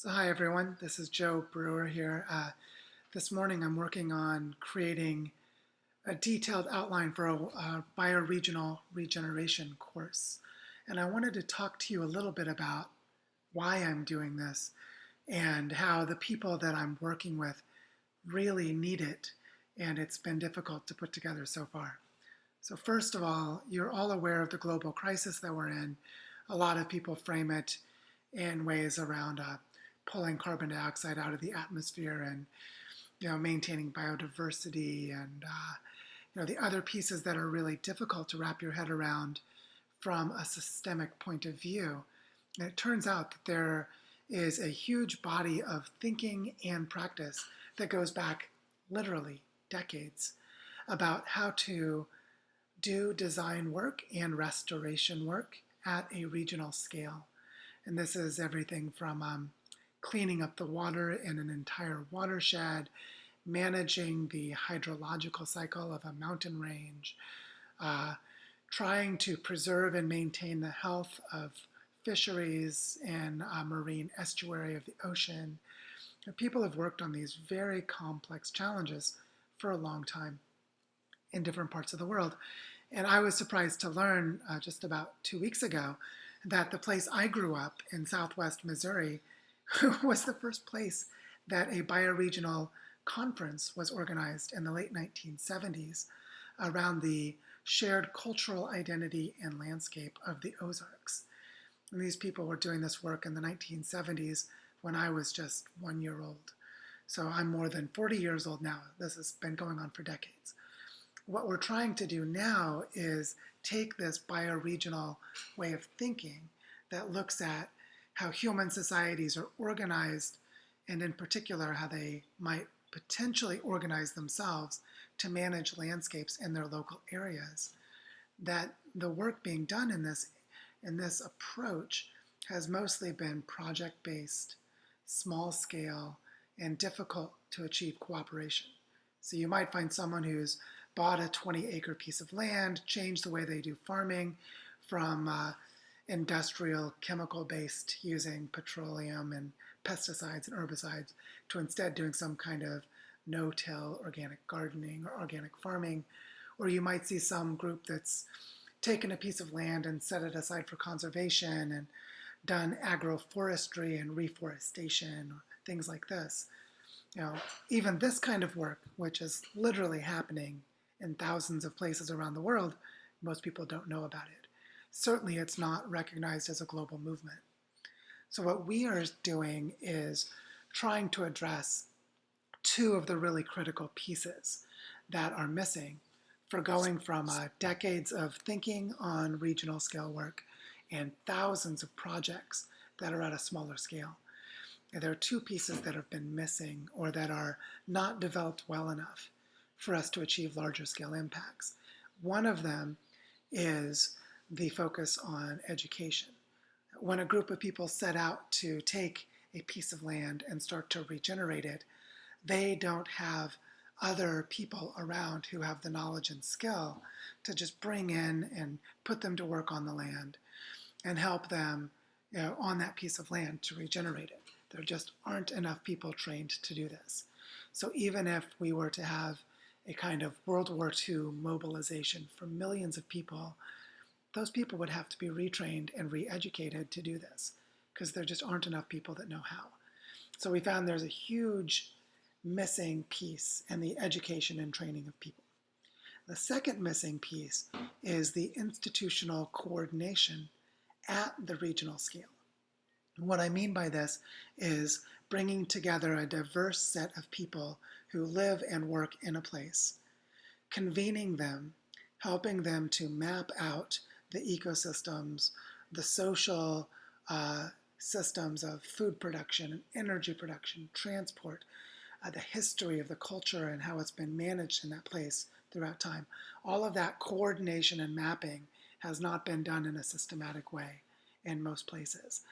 So hi everyone, this is Joe Brewer here. This morning I'm working on creating a detailed outline for a bioregional regeneration course. And I wanted to talk to you a little bit about why I'm doing this and how the people that I'm working with really need it, and it's been difficult to put together so far. So first of all, you're all aware of the global crisis that we're in. A lot of people frame it in ways around pulling carbon dioxide out of the atmosphere and maintaining biodiversity and the other pieces that are really difficult to wrap your head around from a systemic point of view. And it turns out that there is a huge body of thinking and practice that goes back literally decades about how to do design work and restoration work at a regional scale. And this is everything from cleaning up the water in an entire watershed, managing the hydrological cycle of a mountain range, trying to preserve and maintain the health of fisheries and a marine estuary of the ocean. People have worked on these very complex challenges for a long time in different parts of the world. And I was surprised to learn just about 2 weeks ago that the place I grew up in southwest Missouri was the first place that a bioregional conference was organized in the late 1970s around the shared cultural identity and landscape of the Ozarks. And these people were doing this work in the 1970s when I was just 1 year old. So I'm more than 40 years old now. This has been going on for decades. What we're trying to do now is take this bioregional way of thinking that looks at how human societies are organized, and in particular how they might potentially organize themselves to manage landscapes in their local areas. That the work being done in this approach has mostly been project-based, small scale, and difficult to achieve cooperation. So you might find someone who's bought a 20-acre piece of land, changed the way they do farming from industrial chemical-based using petroleum and pesticides and herbicides to instead doing some kind of no-till organic gardening or organic farming. Or you might see some group that's taken a piece of land and set it aside for conservation and done agroforestry and reforestation, or things like this. Even this kind of work, which is literally happening in thousands of places around the world, most people don't know about it. Certainly it's not recognized as a global movement. So what we are doing is trying to address two of the really critical pieces that are missing for going from decades of thinking on regional scale work and thousands of projects that are at a smaller scale. And there are two pieces that have been missing or that are not developed well enough for us to achieve larger scale impacts. One of them is the focus on education. When a group of people set out to take a piece of land and start to regenerate it, they don't have other people around who have the knowledge and skill to just bring in and put them to work on the land and help them on that piece of land to regenerate it. There just aren't enough people trained to do this. So even if we were to have a kind of World War II mobilization for millions of people, those people would have to be retrained and re-educated to do this because there just aren't enough people that know how. So we found there's a huge missing piece in the education and training of people. The second missing piece is the institutional coordination at the regional scale. What I mean by this is bringing together a diverse set of people who live and work in a place, convening them, helping them to map out the ecosystems, the social systems of food production and energy production, transport, the history of the culture and how it's been managed in that place throughout time. All of that coordination and mapping has not been done in a systematic way in most places.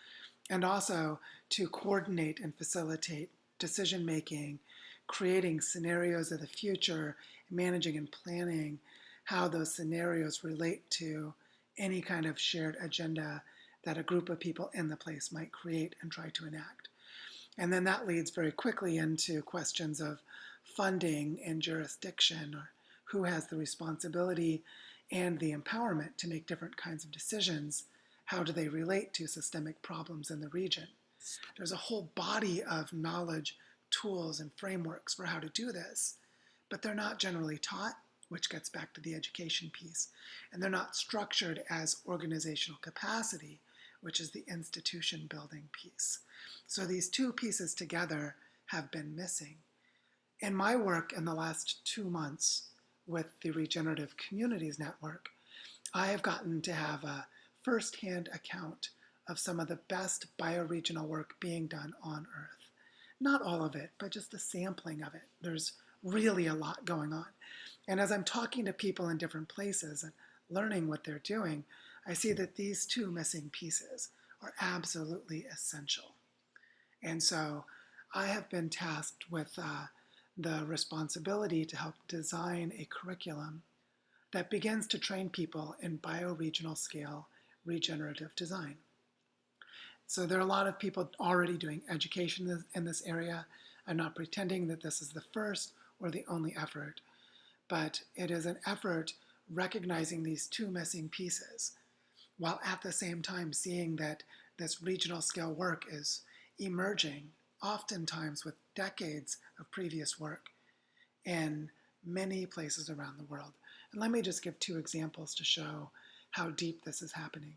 And also to coordinate and facilitate decision making, creating scenarios of the future, managing and planning how those scenarios relate to any kind of shared agenda that a group of people in the place might create and try to enact. And then that leads very quickly into questions of funding and jurisdiction, or who has the responsibility and the empowerment to make different kinds of decisions. How do they relate to systemic problems in the region? There's a whole body of knowledge, tools, and frameworks for how to do this, but they're not generally taught, which gets back to the education piece. And they're not structured as organizational capacity, which is the institution building piece. So these two pieces together have been missing. In my work in the last 2 months with the Regenerative Communities Network, I have gotten to have a firsthand account of some of the best bioregional work being done on Earth. Not all of it, but just a sampling of it. There's really a lot going on. And as I'm talking to people in different places and learning what they're doing, I see that these two missing pieces are absolutely essential. And so I have been tasked with the responsibility to help design a curriculum that begins to train people in bioregional scale regenerative design. So there are a lot of people already doing education in this area. I'm not pretending that this is the first or the only effort, but it is an effort recognizing these two missing pieces, while at the same time seeing that this regional scale work is emerging, oftentimes with decades of previous work in many places around the world. And let me just give 2 examples to show how deep this is happening.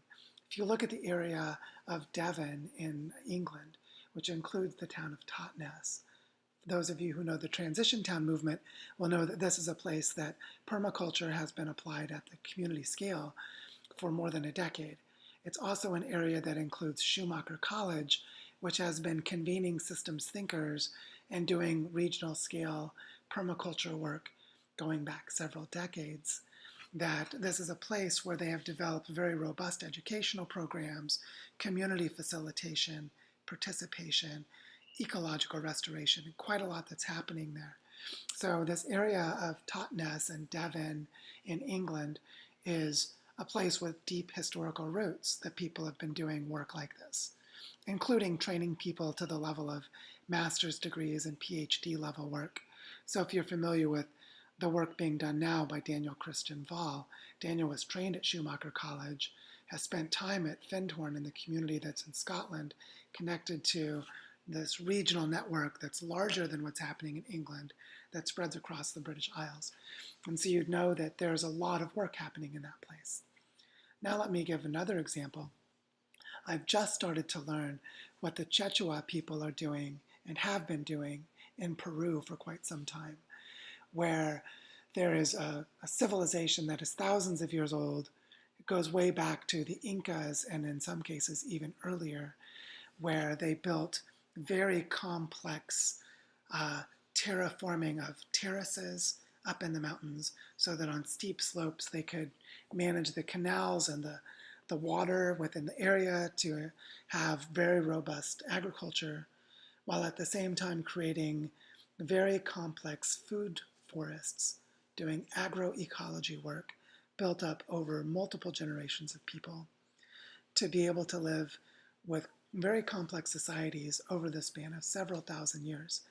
If you look at the area of Devon in England, which includes the town of Totnes, those of you who know the transition town movement will know that this is a place that permaculture has been applied at the community scale for more than a decade. It's also an area that includes Schumacher College, which has been convening systems thinkers and doing regional scale permaculture work going back several decades. That this is a place where they have developed very robust educational programs, community facilitation, participation, ecological restoration, and quite a lot that's happening there. So this area of Totnes and Devon in England is a place with deep historical roots that people have been doing work like this, including training people to the level of master's degrees and PhD level work. So if you're familiar with the work being done now by Daniel Christian Vall, Daniel was trained at Schumacher College, has spent time at Findhorn in the community that's in Scotland, connected to this regional network that's larger than what's happening in England, that spreads across the British Isles. And so you'd know that there's a lot of work happening in that place. Now let me give another example. I've just started to learn what the Quechua people are doing and have been doing in Peru for quite some time, where there is a civilization that is thousands of years old. It goes way back to the Incas and in some cases even earlier, where they built very complex terraforming of terraces up in the mountains so that on steep slopes they could manage the canals and the water within the area to have very robust agriculture, while at the same time creating very complex food forests, doing agroecology work built up over multiple generations of people to be able to live with very complex societies over the span of several thousand years.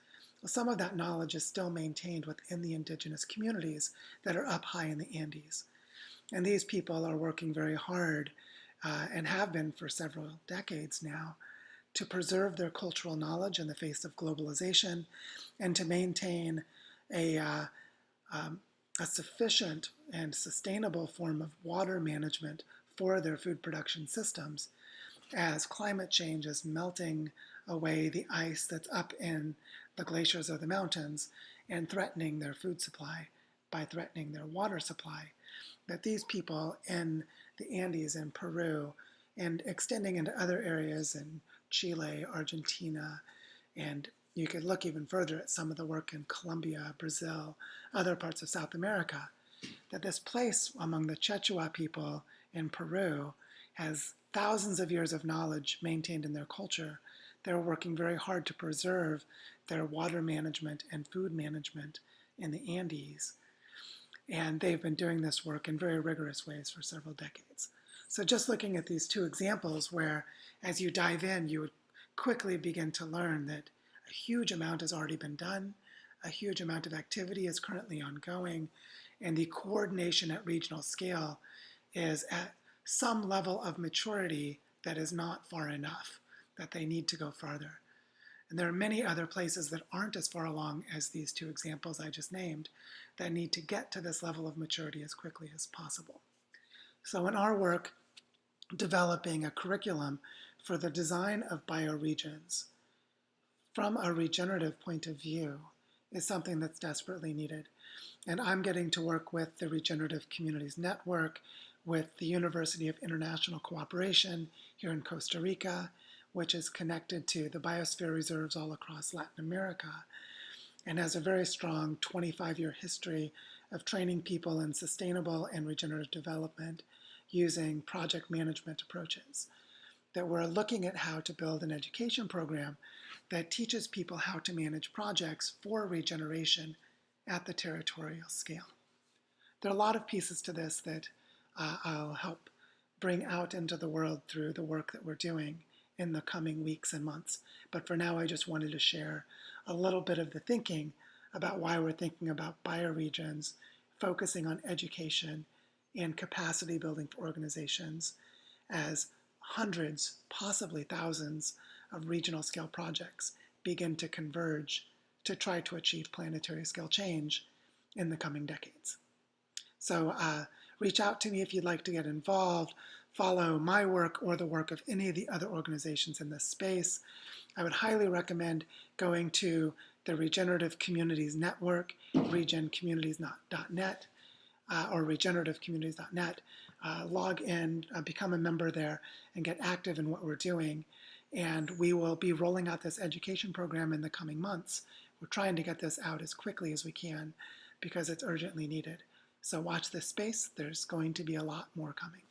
Well, some of that knowledge is still maintained within the indigenous communities that are up high in the Andes. And these people are working very hard and have been for several decades now to preserve their cultural knowledge in the face of globalization and to maintain a sufficient and sustainable form of water management for their food production systems as climate change is melting away the ice that's up in the glaciers of the mountains and threatening their food supply by threatening their water supply. That these people in the Andes in Peru and extending into other areas in Chile, Argentina, and you could look even further at some of the work in Colombia, Brazil, other parts of South America, that this place among the Quechua people in Peru has thousands of years of knowledge maintained in their culture. They're working very hard to preserve their water management and food management in the Andes. And they've been doing this work in very rigorous ways for several decades. So just looking at these two examples where as you dive in, you would quickly begin to learn that A huge amount has already been done. A huge amount of activity is currently ongoing, and the coordination at regional scale is at some level of maturity that is not far enough, that they need to go farther. And there are many other places that aren't as far along as these two examples I just named that need to get to this level of maturity as quickly as possible. So in our work, developing a curriculum for the design of bioregions from a regenerative point of view is something that's desperately needed. And I'm getting to work with the Regenerative Communities Network, with the University of International Cooperation here in Costa Rica, which is connected to the biosphere reserves all across Latin America, and has a very strong 25-year history of training people in sustainable and regenerative development using project management approaches. That we're looking at how to build an education program that teaches people how to manage projects for regeneration at the territorial scale. There are a lot of pieces to this that I'll help bring out into the world through the work that we're doing in the coming weeks and months. But for now, I just wanted to share a little bit of the thinking about why we're thinking about bioregions, focusing on education and capacity building for organizations as hundreds, possibly thousands of regional scale projects begin to converge to try to achieve planetary scale change in the coming decades. So reach out to me if you'd like to get involved, follow my work or the work of any of the other organizations in this space. I would highly recommend going to the Regenerative Communities Network, regencommunities.net, or regenerativecommunities.net. Log in, become a member there, and get active in what we're doing. And we will be rolling out this education program in the coming months. We're trying to get this out as quickly as we can because it's urgently needed. So watch this space. There's going to be a lot more coming.